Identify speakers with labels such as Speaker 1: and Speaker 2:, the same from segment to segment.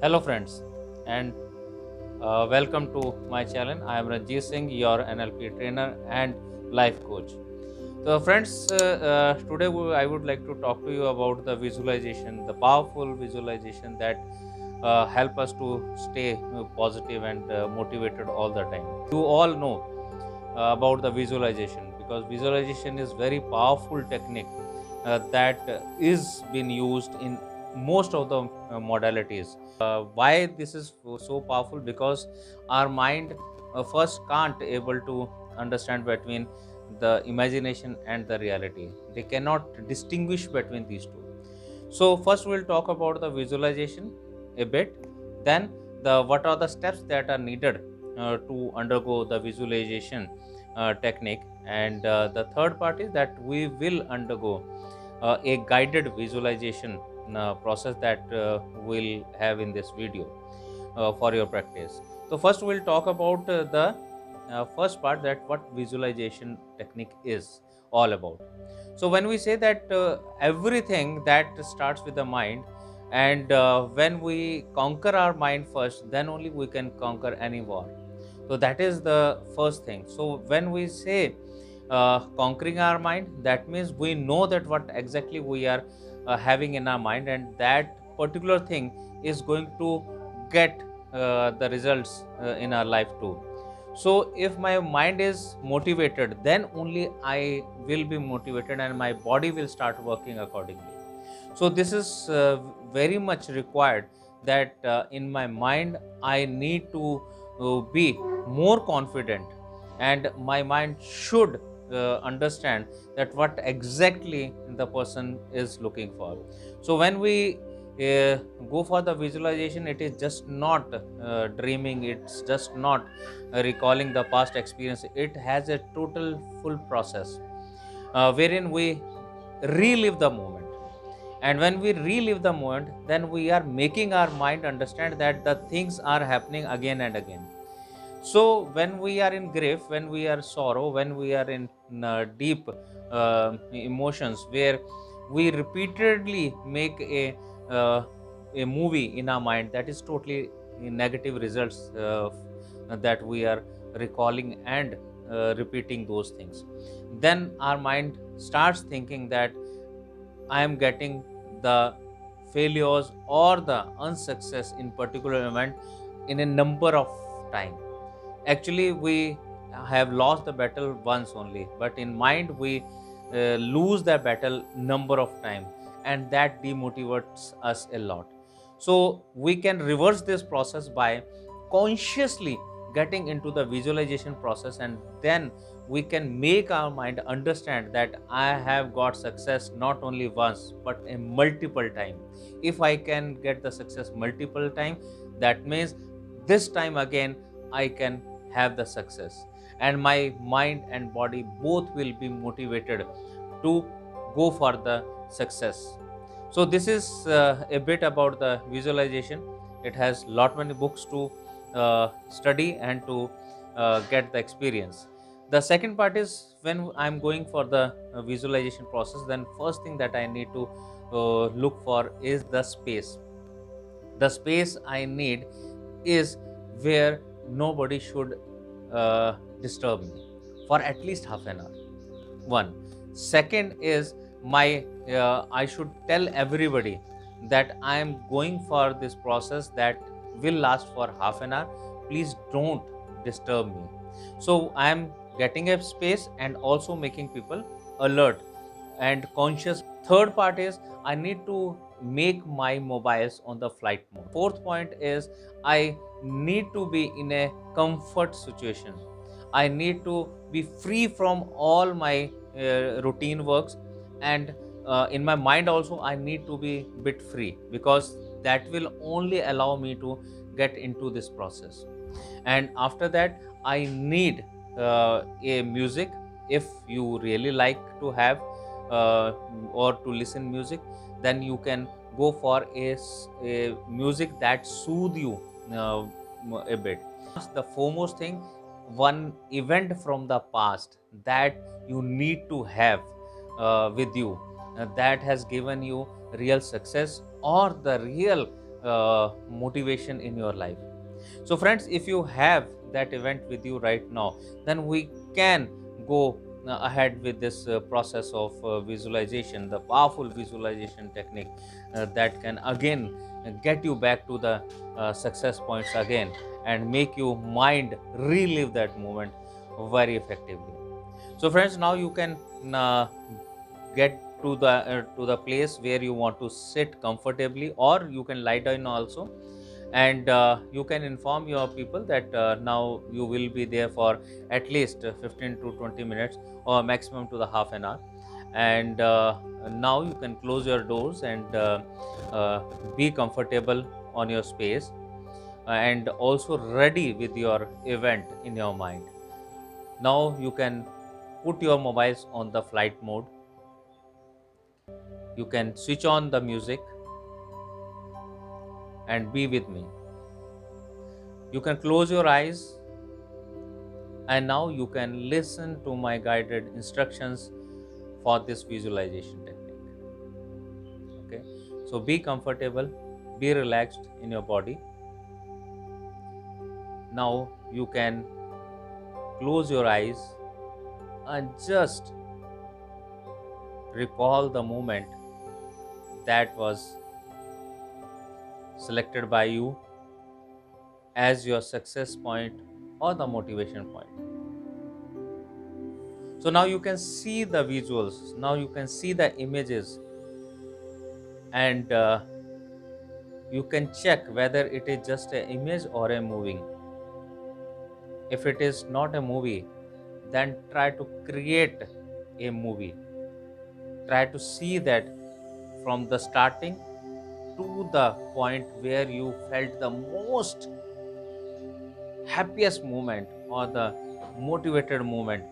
Speaker 1: Hello friends, and welcome to my channel. I am Ranjit Singh, your NLP trainer and life coach. So friends, today I would like to talk to you about the visualization, the powerful visualization that help us to stay positive and motivated all the time. You all know about the visualization because visualization is very powerful technique that is being used in most of the modalities. Why this is so powerful? Because our mind first can't able to understand between the imagination and the reality. They cannot distinguish between these two. So first we'll talk about the visualization a bit, then the what are the steps that are needed to undergo the visualization technique, and the third part is that we will undergo a guided visualization process that we'll have in this video for your practice. So first we'll talk about the first part, that what visualization technique is all about. So when we say that everything that starts with the mind, and when we conquer our mind first, then only we can conquer any war. So that is the first thing. So when we say conquering our mind, that means we know that what exactly we are having in our mind, and that particular thing is going to get the results in our life too. So if my mind is motivated, then only I will be motivated and my body will start working accordingly. So this is very much required, that in my mind I need to be more confident, and my mind should understand that what exactly the person is looking for. So when we go for the visualization, it is just not dreaming, it's just not recalling the past experience. It has a total full process wherein we relive the moment. And when we relive the moment, then we are making our mind understand that the things are happening again and again. So when we are in grief, when we are sorrow, when we are in deep emotions, where we repeatedly make uh, a movie in our mind, that is totally negative results that we are recalling and repeating those things. Then our mind starts thinking that I am getting the failures or the unsuccess in particular event in a number of time. Actually, we have lost the battle once only, but in mind we lose the battle number of time, and that demotivates us a lot. So we can reverse this process by consciously getting into the visualization process, and then we can make our mind understand that I have got success not only once but a multiple time. If I can get the success multiple time, that means this time again I can have the success, and my mind and body both will be motivated to go for the success. So this is a bit about the visualization. It has lot many books to study and to get the experience. The second part is, when I'm going for the visualization process, then first thing that I need to look for is the space. The space I need is where nobody should disturb me for at least half an hour. One. Second is, my I should tell everybody that I am going for this process that will last for half an hour. Please don't disturb me. So I am getting a space and also making people alert and conscious. Third part is, I need to make my mobiles on the flight mode. Fourth point is, I need to be in a comfort situation. I need to be free from all my routine works, and in my mind also I need to be bit free, because that will only allow me to get into this process. And after that, I need a music. If you really like to have or to listen music, then you can go for a music that soothe you uh, a bit. The foremost thing, one event from the past that you need to have with you, that has given you real success or the real motivation in your life. So, friends, if you have that event with you right now, then we can go ahead with this process of visualization, the powerful visualization technique that can again get you back to the success points again and make you mind relive that moment very effectively. So, friends, now you can get to the place where you want to sit comfortably, or you can lie down also, and you can inform your people that now you will be there for at least 15 to 20 minutes or maximum to the half an hour. And now you can close your doors and uh, be comfortable on your space, and also ready with your event in your mind. Now you can put your mobiles on the flight mode. You can switch on the music and be with me. You can close your eyes, and now you can listen to my guided instructions for this visualization technique. Okay, so be comfortable, be relaxed in your body. Now you can close your eyes and just recall the moment that was selected by you as your success point or the motivation point. So now you can see the visuals, now you can see the images, and you can check whether it is just an image or a movie. If it is not a movie, then try to create a movie. Try to see that from the starting to the point where you felt the most happiest moment or the motivated moment.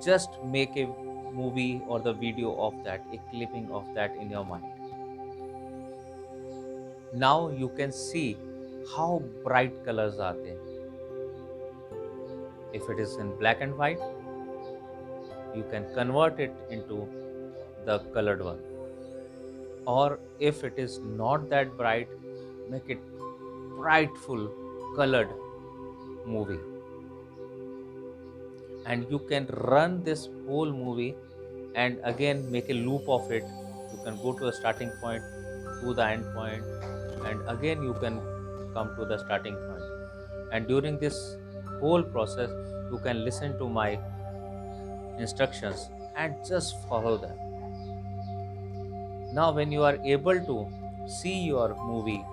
Speaker 1: Just make a movie or the video of that, a clipping of that in your mind. Now you can see how bright colors are there. If it is in black and white, you can convert it into the colored one. Or if it is not that bright, make it brightful colored movie. And you can run this whole movie and again make a loop of it. You can go to the starting point, to the end point, and again you can come to the starting point. And during this whole process, you can listen to my instructions and just follow them. Now, when you are able to see your movie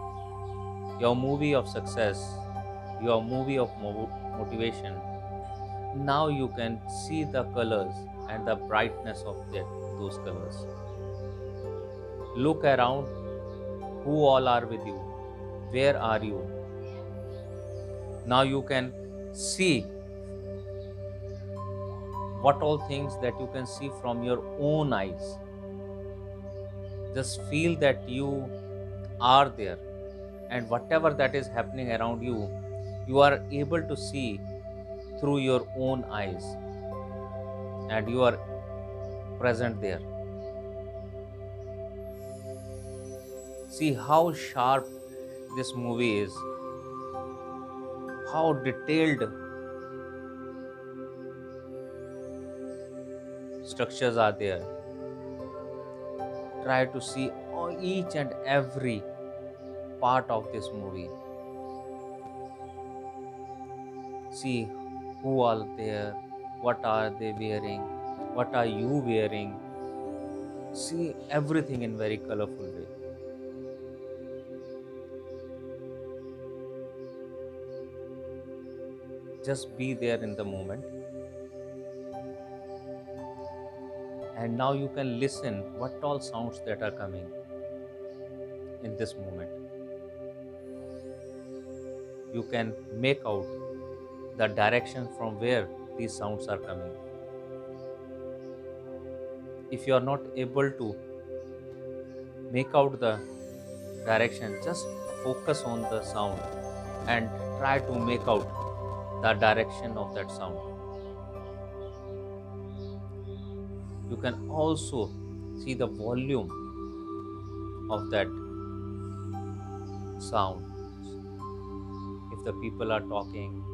Speaker 1: of success, your movie of motivation, now you can see the colors and the brightness of those colors. Look around, who all are with you, where are you. Now you can see what all things that you can see from your own eyes. Just feel that you are there, and whatever that is happening around you, you are able to see through your own eyes, and you are present there. See how sharp this movie is, how detailed structures are there. Try to see each and every part of this movie. See who are there, what are they wearing, what are you wearing. See everything in very colorful way. Just be there in the moment. And now you can listen what all sounds that are coming in this moment. You can make out the direction from where these sounds are coming. If you are not able to make out the direction, just focus on the sound and try to make out the direction of that sound. You can also see the volume of that sounds. If the people are talking,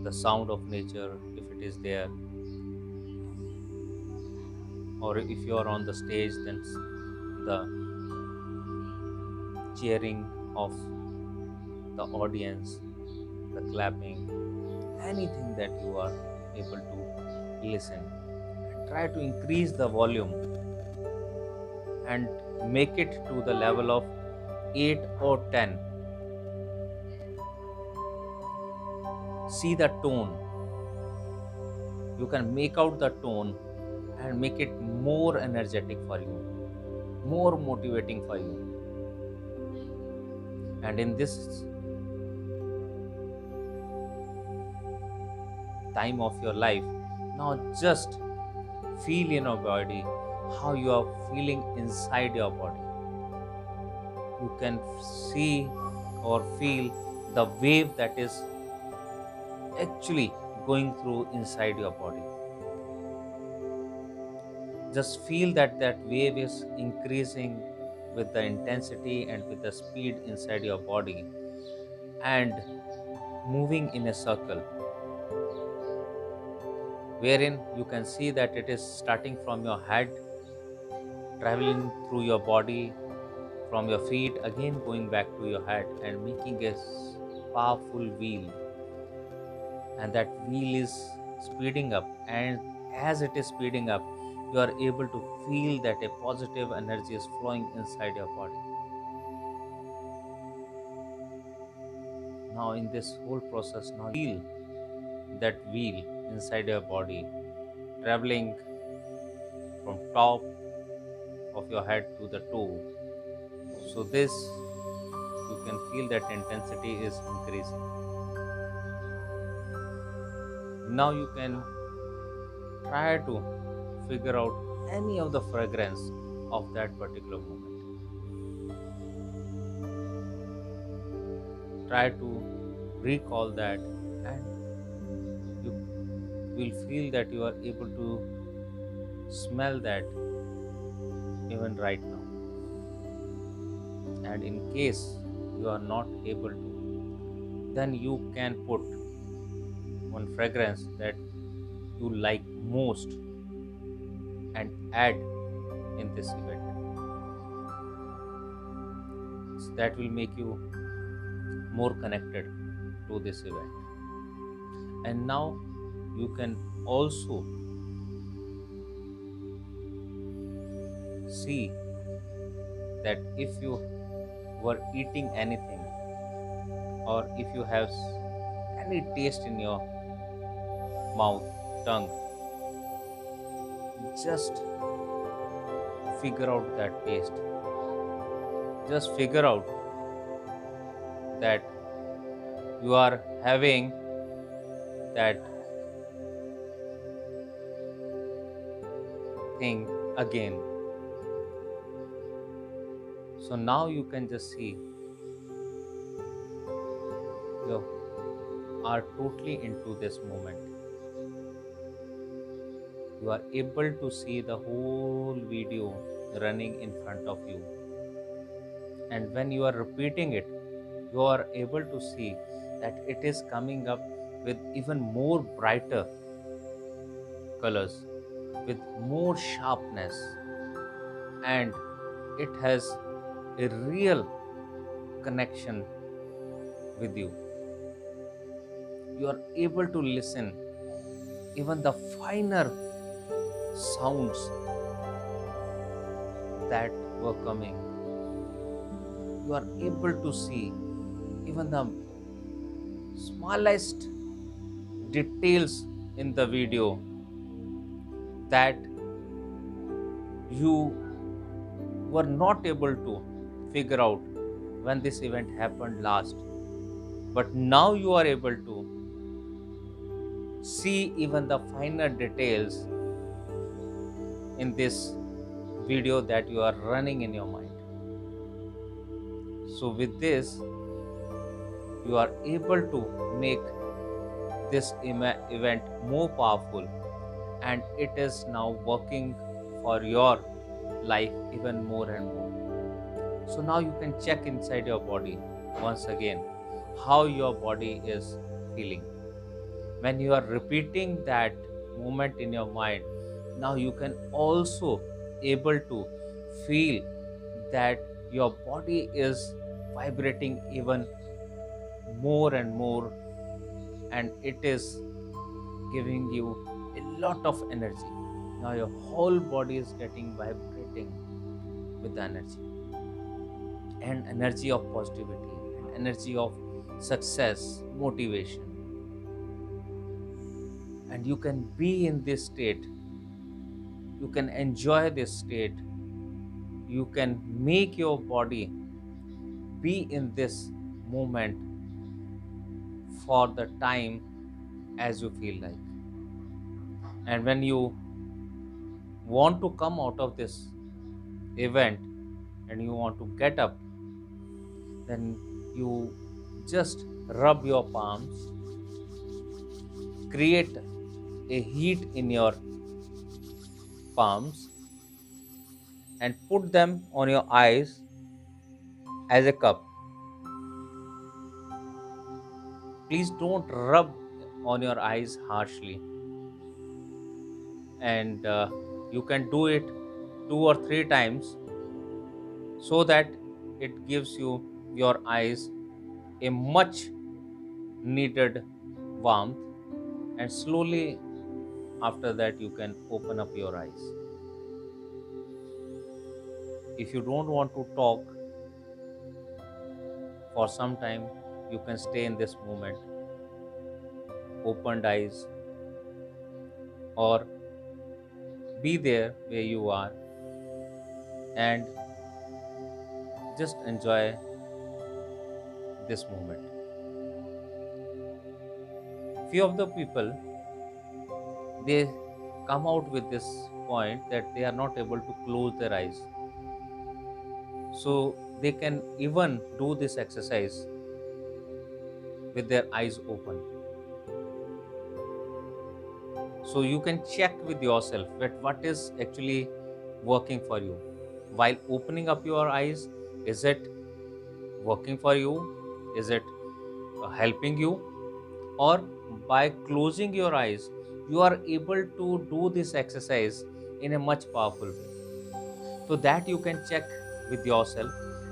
Speaker 1: the sound of nature, if it is there, or if you are on the stage, then the cheering of the audience, the clapping, anything that you are able to listen. Try to increase the volume and make it to the level of 8 or 10. See the tone. You can make out the tone and make it more energetic for you, more motivating for you. And in this time of your life, now just feel in your body how you are feeling inside your body. You can see or feel the wave that is actually going through inside your body. Just feel that that wave is increasing with the intensity and with the speed inside your body and moving in a circle, wherein you can see that it is starting from your head, traveling through your body, from your feet, again going back to your head and making a powerful wheel. And that wheel is speeding up, and as it is speeding up, you are able to feel that a positive energy is flowing inside your body. Now in this whole process, now feel that wheel inside your body traveling from top of your head to the toe. So this, you can feel that intensity is increasing. Now you can try to figure out any of the fragrance of that particular moment. Try to recall that, and you will feel that you are able to smell that even right now. And in case you are not able to, then you can put one fragrance that you like most and add in this event. So that will make you more connected to this event. And now you can also see that if you were eating anything, or if you have any taste in your mouth, tongue, just figure out that taste. Just figure out that you are having that thing again. So now you can just see you are totally into this moment. You are able to see the whole video running in front of you. And when you are repeating it, you are able to see that it is coming up with even more brighter colors, with more sharpness, and it has a real connection with you. You are able to listen even the finer sounds that were coming. You are able to see even the smallest details in the video that you were not able to figure out when this event happened last. But now you are able to see even the finer details in this video that you are running in your mind. So with this, you are able to make this event more powerful, and it is now working for your life even more and more. So now you can check inside your body once again how your body is feeling. When you are repeating that moment in your mind, now you can also able to feel that your body is vibrating even more and more, and it is giving you a lot of energy. Now your whole body is getting vibrating with the energy, and energy of positivity, and energy of success, motivation. And you can be in this state, you can enjoy this state, you can make your body be in this moment for the time as you feel like. And when you want to come out of this event and you want to get up, then you just rub your palms, create a heat in your palms, and put them on your eyes as a cup. Please don't rub on your eyes harshly, and you can do it 2 or 3 times so that it gives your eyes a much needed warmth, and slowly after that you can open up your eyes. If you don't want to talk for some time, you can stay in this moment, opened eyes, or be there where you are and just enjoy this moment. Few of the people, they come out with this point that they are not able to close their eyes, so they can even do this exercise with their eyes open. So you can check with yourself that what is actually working for you while opening up your eyes. Is it working for you? Is it helping you? Or by closing your eyes, you are able to do this exercise in a much powerful way. So that you can check with yourself,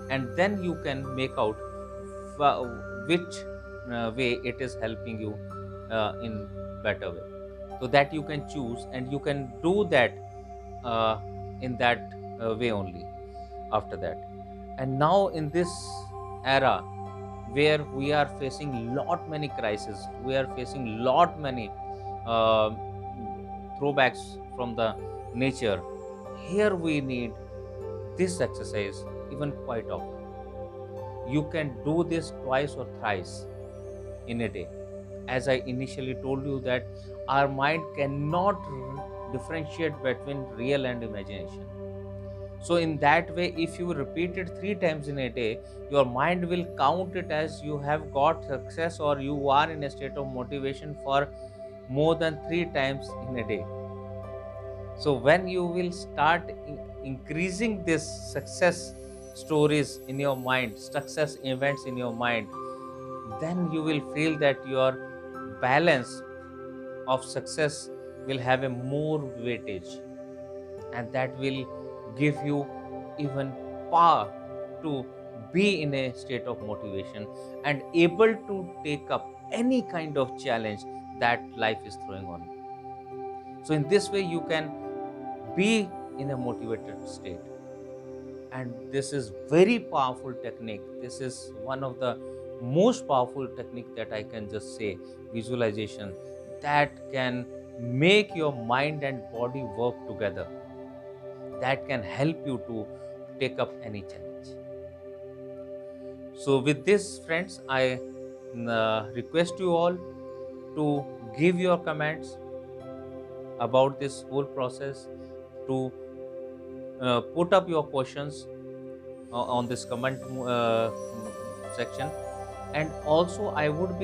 Speaker 1: and then you can make out which way it is helping you in better way, so that you can choose and you can do that uh, in that way only after that. And now in this era where we are facing lot many crises, we are facing lot many uh, throwbacks from the nature, here we need this exercise even quite often. You can do this twice or thrice in a day. As I initially told you that our mind cannot differentiate between real and imagination. So in that way, if you repeat it 3 times in a day, your mind will count it as you have got success, or you are in a state of motivation for more than 3 times in a day. So when you will start increasing this success stories in your mind, success events in your mind, then you will feel that your balance of success will have a more weightage, and that will give you even power to be in a state of motivation and able to take up any kind of challenge that life is throwing on you. So in this way you can be in a motivated state, and this is very powerful technique. This is one of the most powerful technique that I can just say, visualization, that can make your mind and body work together, that can help you to take up any challenge. So with this, friends, I request you all to give your comments about this whole process, to put up your questions on this comment section. And also I would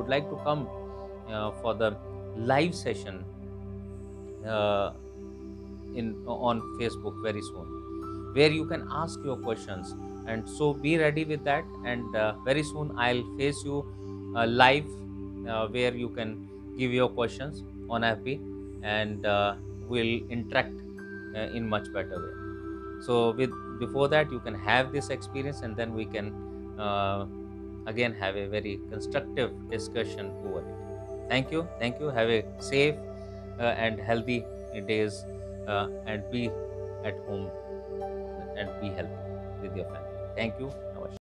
Speaker 1: like to come for the live session uh, in on Facebook very soon. where you can ask your questions. And so be ready with that. And very soon I'll face you live, where you can give your questions on FB, and we'll interact in much better way. So with before that, you can have this experience, and then we can uh, again have a very constructive discussion over it. Thank you, have a safe and healthy days, and be at home and be healthy with your family. Thank you.